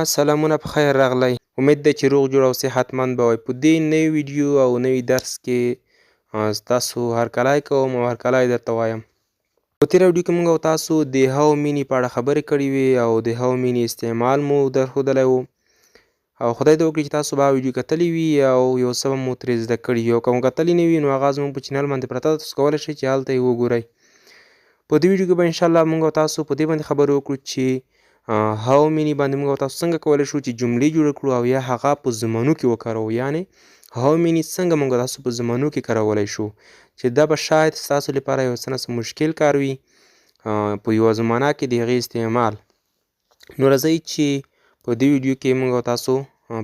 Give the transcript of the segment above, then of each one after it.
سلامونه په خیر راغلی. امید ده چې روغ جوړ او صحتمند به وئ. په دې نوي ویډیو او نوي درس کې ستاسو هرکلی کوم او هرکلی درته وایم. په تېره ویډیو کې موږ او تاسو د هاو میني په اړه خبرې کړې وې او د هاو میني استعمال مو درښودلی و او خدای دې وکړي چې تاسو به ویډیو کتلې وي او یو څه به مو ترې زده کړي وي او که مو کتلې نه وي نو هغه زموږ په چینل باندې پرته ده، تاسو کولی شئ چې هلته یې وګورئ. په دې ویډیو کې به انشاءالله موږ او تاسو په دې باندې خبرې وکړو چې هاو میني باندې موږ او تاسو څنګه کولی شو چې جملې جوړې کړو او یا هغه په زمانو کې وکاروو. یعنې هاو میني څنګه موږ او تاسو په زمانو کې کارولی شو چې دا به شاید ستاسو لپاره یو څه نه څه مشکل کار وي په یوه زمانه کې د هغې استعمال. نو راځئ چې په دې ویډیو کې موږ او تاسو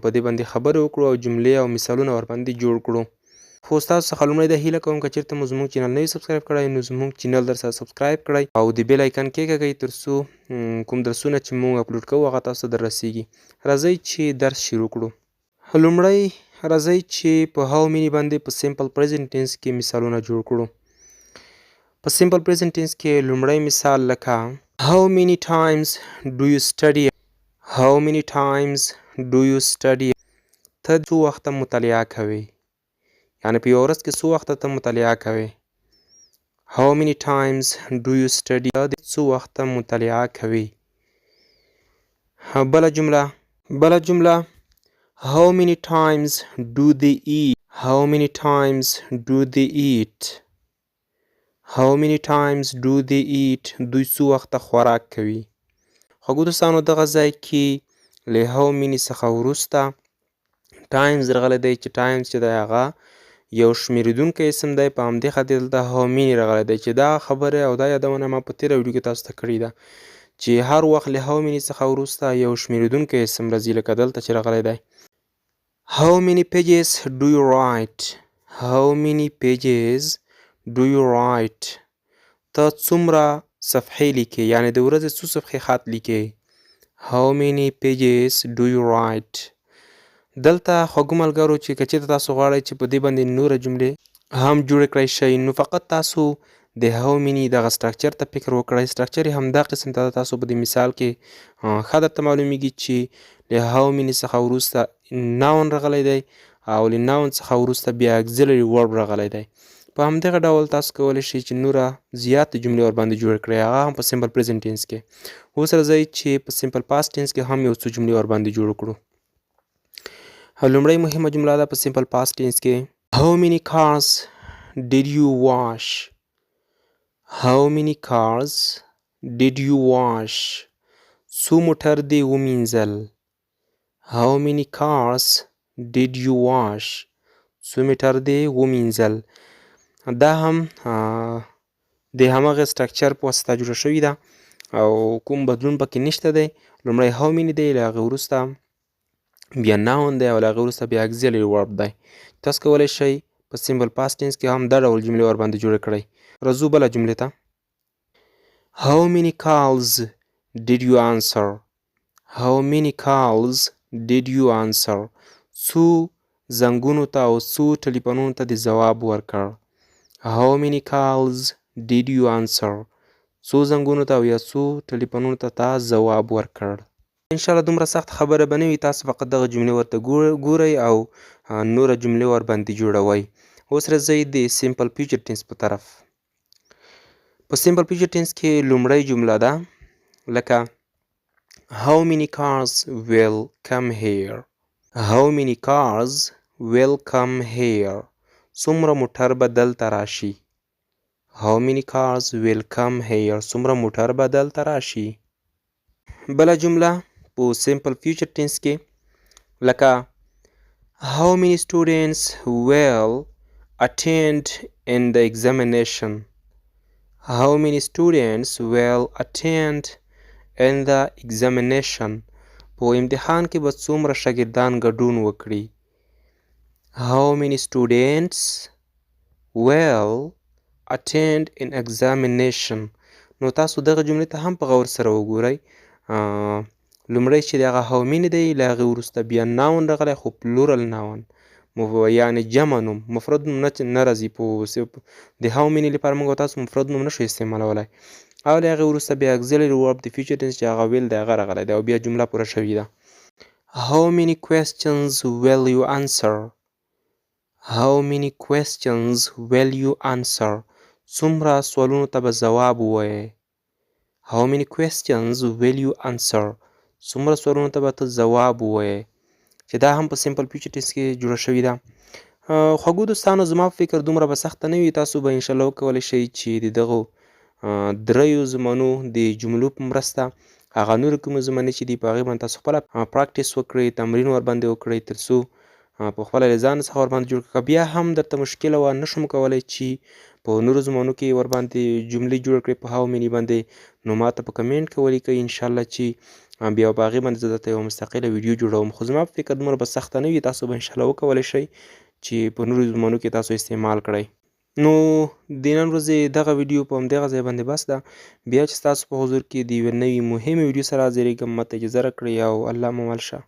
په دې باندې خبرې وکړو او جملې او مثالونه ورباندې جوړ کړو. خو ستاسو څخه لومړی دا هیله کوم که چېرته مو زموږ چینل نه وي سبسکرایب کړی نو زموږ چینل در سره سبسکرایب کړئ او د بیل آیکن کېکاږئ تر څو کوم درسونه چې موږ اپلوډ کوو هغه تاسو ته در رسیږي. راځئ چې درس شروع کړو. لومړی راځئ چې په هاو میني باندې په سمپل پریزنټ ټینس کې مثالونه جوړ کړو. په سمپل پریزنټ ټینس کې لومړی مثال لکه How many times do you study? How many times do you study? ته څو وخته مطالعه کوې؟ یعنې په یوه ورځ کې څو وخته ته مطالعه کوې؟ How many times do you study? ته څو وخته مطالعه کوې؟ بله جمله How many times do they eat? How many times do they eat? How many times do they eat? دوی څو وخته خوراک کوي؟ خوږو دوستانو دغه ځای کې له هاو میني څخه وروسته ټایمز راغلی دی چې ټایمز چې دی هغه یو شمېرېدونکی اسم دی. په همدې خاطر دلته هاو میني راغلی دی چې دا خبره او دا یادونه ما په تېره ویډیو کې تاسو ته کړې ده چې هر وخت له هاو میني څخه وروسته یو شمېرېدونکی اسم راځي لکه دلته چې راغلی دی. How many pages do you write? How many pages do you write? ته څومره صفحې لیکې؟ یعنې د ورځې څو صفحې خط لیکې؟ How many pages do you write? دلته خوږو ملګرو چې که چېرته تاسو غواړئ چې په دې باندې نوره جملې هم جوړې کړی شئ نو فقط تاسو د هاو میني دغه سټرکچر ته فکر وکړئ. سټرکچر یې همدا قسم ته تاسو په دې مثال کې ښه درته معلومیږي چې له هاو میني څخه وروسته ناون راغلی دی او له ناون څخه وروسته بیا اګزیلري ورب راغلی دی. په همدغه ډول تاسو کولی شئ چې نوره زیاتې جملې ورباندې جوړې کړئ هغه هم په سمپل پریزنټ ټینس کې. اوس راځئ چې په سمپل پاست ټینس کې هم یو څو جملې ورباندې جوړ کړو. لومړی مهمه جمله ده په سمپل پاست ټینس کې How many cars did you wash? How many cars did you wash? څو موټر دې ومینځل؟ How many cars did you wash? څو موټر دې ومینځل؟ دا هم د همغه سټرکچر په واسطه جوړه شوې ده او کوم بدلون پکې نشته دی. لومړی هاو میني دی، له هغې وروسته بیا ناون دی او له هغې وروسته بیا اګزیلري ورب دی. تاسو کولی شئ په سمپل پاست ټینس کې هم دا ډول جملې ورباندې جوړې کړئ. راځو بله جملې ته How many calls did you answer? How many calls did you answer? څو زنګونو ته او څو ټلیفونونو ته دې ځواب ورکړ؟ How many calls did you answer? څو زنګونو ته او یا څو ټلیفونونو ته تا ځواب ورکړ؟ انشاءالله دومره سخت خبره به نه وي. تاسو فقط دغه جملې ورته ګورئ او نوره جملې ورباندې جوړوئ. اوس راځئ د سمپل فیوچر ټینس په طرف. په سمپل فیوچر ټینس کې لومړی جمله ده لکه How many cars will come here? How many cars will come here? څومره موټر به دلته راشي؟ How many cars will come here? څومره موټر به دلته راشي؟ بله جمله په سمپل فیوچر ټینس کې لکه How many students will attend in the examination? How many students will attend in the examination? په امتحان کې به څومره شاګردان ګډون وکړي؟ How many students will attend in examination? نو تاسو دغه جملې ته هم په غور سره وګورئ. لومړی چې د هغه هاو میني دی له هغې وروسته بیا ناون راغلی خو پلورل ناون یعنې جمع نوم مفرد نوم نه راځي. د هاو میني لپاره موږ او تاسو مفرد نوم نشو استعمالولی او له هغې وروسته بیا اګزیلري ورب د فیوچر ټینس چې هغه ویل دی هغه راغلی دی او بیا جمله پوره شوې ده. How many questions will you answer? How many questions will you answer? څومره سوالونو ته به ځواب ووایې. How many questions will you answer? څومره سوالونو ته به ته ځواب ووایې. چې دا هم په سمپل فیوچر ټینس کې جوړه شوې ده. خوږو دوستانو زما په فکر دومره به سخته نه وي. تاسو به انشاءالله وکولی شئ چې د دغو دریو زمانو د جملو په مرسته هغه نورې کومې زمانې چې دي په هغې باندې تاسو خپله پراکټس وکړئ، تمرین ورباندې وکړئ تر څو په خپله له ځان څخه ورباندې جوړ کړئ. که بیا هم درته مشکله وه نه شم کولی چې په نورو زمانو کې ورباندې جملې جوړې کړئ په هاو میني باندې، نو ما ته په کمنټ کې ولیکئ انشاءالله چې بیا په هغې باندې زه درته یوه مستقله ویډیو جوړوم. خو زما په فکر دومره به سخته نه وي. تاسو به انشاءالله وکولی شئ چې په نورو زمانو کې تاسو استعمال کړئ. نو د نن ورځې دغه ویډیو په همدغه ځای باندې بس ده. بیا چې ستاسو په حضور کې د یوې نوې مهمې ویډیو سره حاضرېږم، ماته اجازه راکړئ او الله مو مل شه.